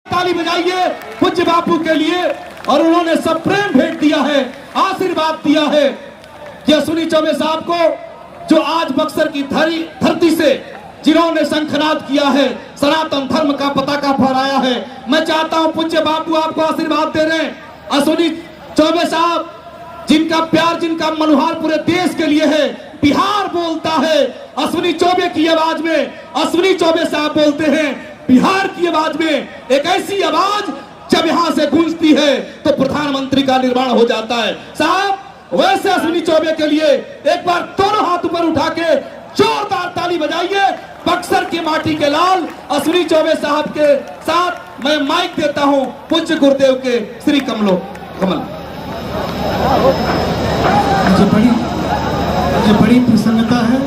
ताली बजाइए पूज्य बापू के लिए। और उन्होंने सब प्रेम भेंट दिया है, आशीर्वाद दिया है कि अश्विनी चौबे साहब को, जो आज बक्सर की धरती से जिन्होंने शंखनाद किया है, सनातन धर्म का पताका फहराया है। मैं चाहता हूं पूज्य बापू आपको आशीर्वाद दे रहे हैं। अश्विनी चौबे साहब जिनका प्यार, जिनका मनोहार पूरे देश के लिए है, बिहार बोलता है अश्विनी चौबे की आवाज में। अश्विनी चौबे साहब बोलते हैं बिहार की आवाज में, एक ऐसी आवाज जब यहां से गूंजती है तो प्रधानमंत्री का निर्माण हो जाता है। साहब वैसे अश्विनी चौबे के लिए एक बार दोनों हाथ ऊपर उठा के जोरदार ताली बजाइए। बक्सर की माटी के लाल अश्विनी चौबे साहब के साथ मैं माइक देता हूं पूज्य गुरुदेव के श्री कमल। मुझे बड़ी प्रसन्नता है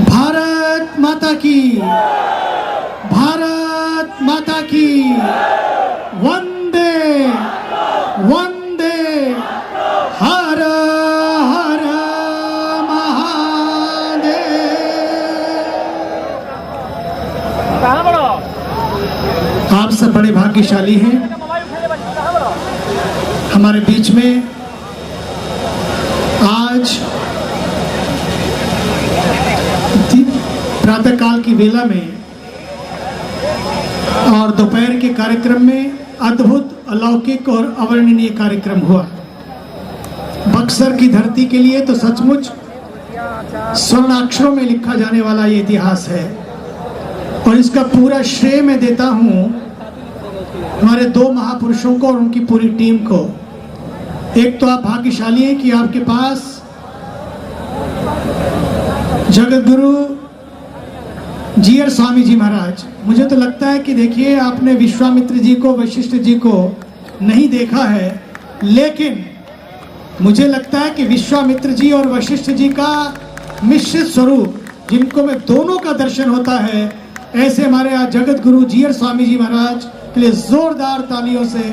भारत माता की, भारत माता की, वंदे वंदे, हर हर महादेव। आप सब बड़े भाग्यशाली हैं। हमारे बीच में आज प्रातःकाल की वेला में और दोपहर के कार्यक्रम में अद्भुत, अलौकिक और अवर्णनीय कार्यक्रम हुआ। बक्सर की धरती के लिए तो सचमुच स्वर्णाक्षरों में लिखा जाने वाला ये इतिहास है। और इसका पूरा श्रेय मैं देता हूं हमारे दो महापुरुषों को और उनकी पूरी टीम को। एक तो आप भाग्यशाली हैं कि आपके पास जगत गुरु जीयर स्वामी जी महाराज, मुझे तो लगता है कि देखिए आपने विश्वामित्र जी को, वशिष्ठ जी को नहीं देखा है, लेकिन मुझे लगता है कि विश्वामित्र जी और वशिष्ठ जी का मिश्रित स्वरूप, जिनको में दोनों का दर्शन होता है, ऐसे हमारे आज जगत गुरु जीयर स्वामी जी महाराज के लिए जोरदार तालियों से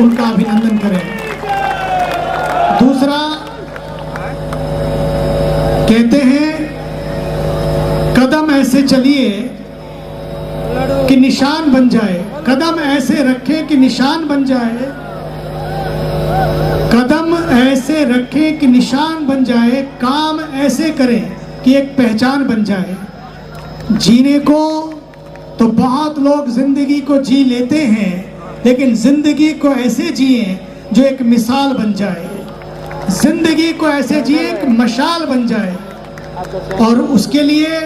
उनका अभिनंदन करें। दूसरा, कहते हैं कदम ऐसे चलिए कि निशान बन जाए, कदम ऐसे रखें कि निशान बन जाए, कदम ऐसे रखें कि निशान बन जाए, काम ऐसे करें कि एक पहचान बन जाए। जीने को तो बहुत लोग जिंदगी को जी लेते हैं, लेकिन जिंदगी को ऐसे जिए जो एक मिसाल बन जाए, जिंदगी को ऐसे जिए एक मशाल बन जाए। और उसके लिए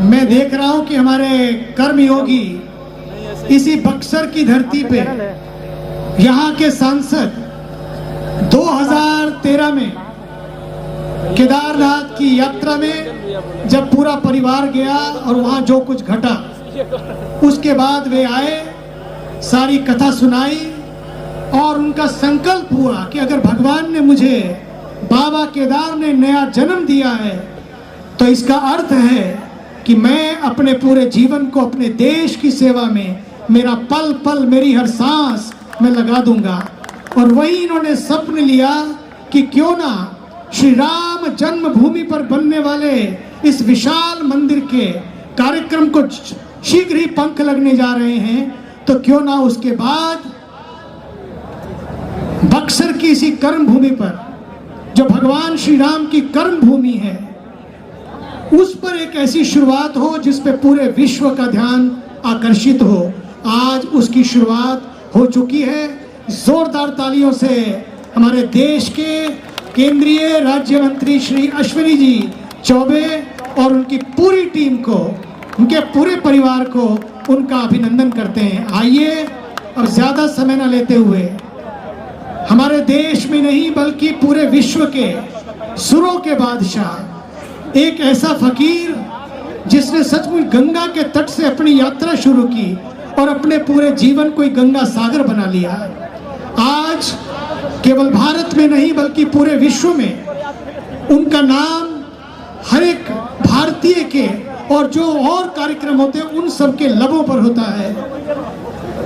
मैं देख रहा हूं कि हमारे कर्मयोगी इसी बक्सर की धरती पे, यहाँ के सांसद 2013 में केदारनाथ की यात्रा में जब पूरा परिवार गया और वहां जो कुछ घटा, उसके बाद वे आए, सारी कथा सुनाई और उनका संकल्प हुआ कि अगर भगवान ने मुझे, बाबा केदार ने नया जन्म दिया है, तो इसका अर्थ है कि मैं अपने पूरे जीवन को अपने देश की सेवा में, मेरा पल पल, मेरी हर सांस मैं लगा दूंगा। और वही इन्होंने स्वप्न लिया कि क्यों ना श्री राम जन्मभूमि पर बनने वाले इस विशाल मंदिर के कार्यक्रम को शीघ्र ही पंख लगने जा रहे हैं, तो क्यों ना उसके बाद बक्सर की इसी कर्म भूमि पर, जो भगवान श्री राम की कर्म भूमि है, उस पर एक ऐसी शुरुआत हो जिस पे पूरे विश्व का ध्यान आकर्षित हो। आज उसकी शुरुआत हो चुकी है। जोरदार तालियों से हमारे देश के केंद्रीय राज्य मंत्री श्री अश्विनी जी चौबे और उनकी पूरी टीम को, उनके पूरे परिवार को उनका अभिनंदन करते हैं। आइए और ज्यादा समय न लेते हुए, हमारे देश में नहीं बल्कि पूरे विश्व के सुरों के बादशाह, एक ऐसा फकीर जिसने सचमुच गंगा के तट से अपनी यात्रा शुरू की और अपने पूरे जीवन को गंगा सागर बना लिया। आज केवल भारत में नहीं बल्कि पूरे विश्व में उनका नाम हर एक भारतीय के, और जो और कार्यक्रम होते हैं उन सब के लबों पर होता है।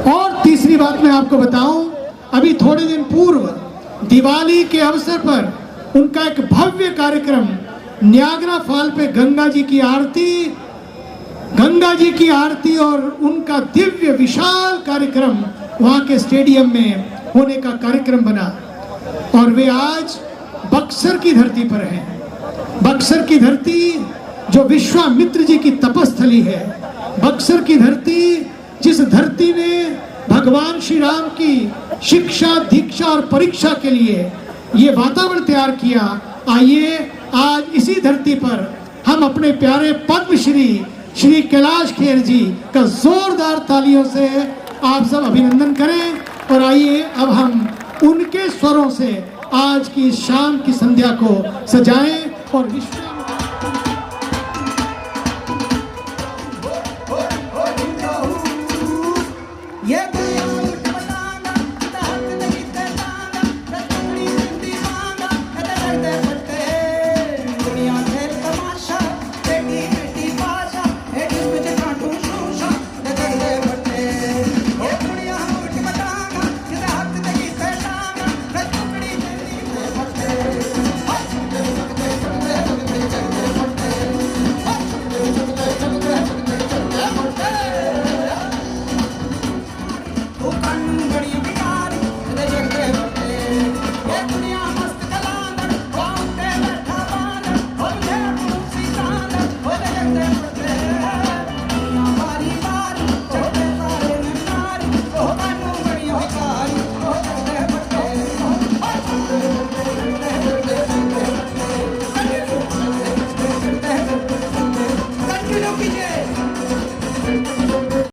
और तीसरी बात मैं आपको बताऊं, अभी थोड़े दिन पूर्व दिवाली के अवसर पर उनका एक भव्य कार्यक्रम न्यागरा फॉल पे गंगा जी की आरती और उनका दिव्य विशाल कार्यक्रम वहां के स्टेडियम में होने का कार्यक्रम बना। और वे आज बक्सर की धरती पर हैं। बक्सर की धरती जो विश्वामित्र जी की तपस्थली है, बक्सर की धरती जिस धरती ने भगवान श्री राम की शिक्षा, दीक्षा और परीक्षा के लिए ये वातावरण तैयार किया। आइए आज इसी धरती पर हम अपने प्यारे पद्मश्री श्री कैलाश खेर जी का जोरदार तालियों से आप सब अभिनंदन करें। और आइए अब हम उनके स्वरों से आज की शाम की संध्या को सजाएं और विश्व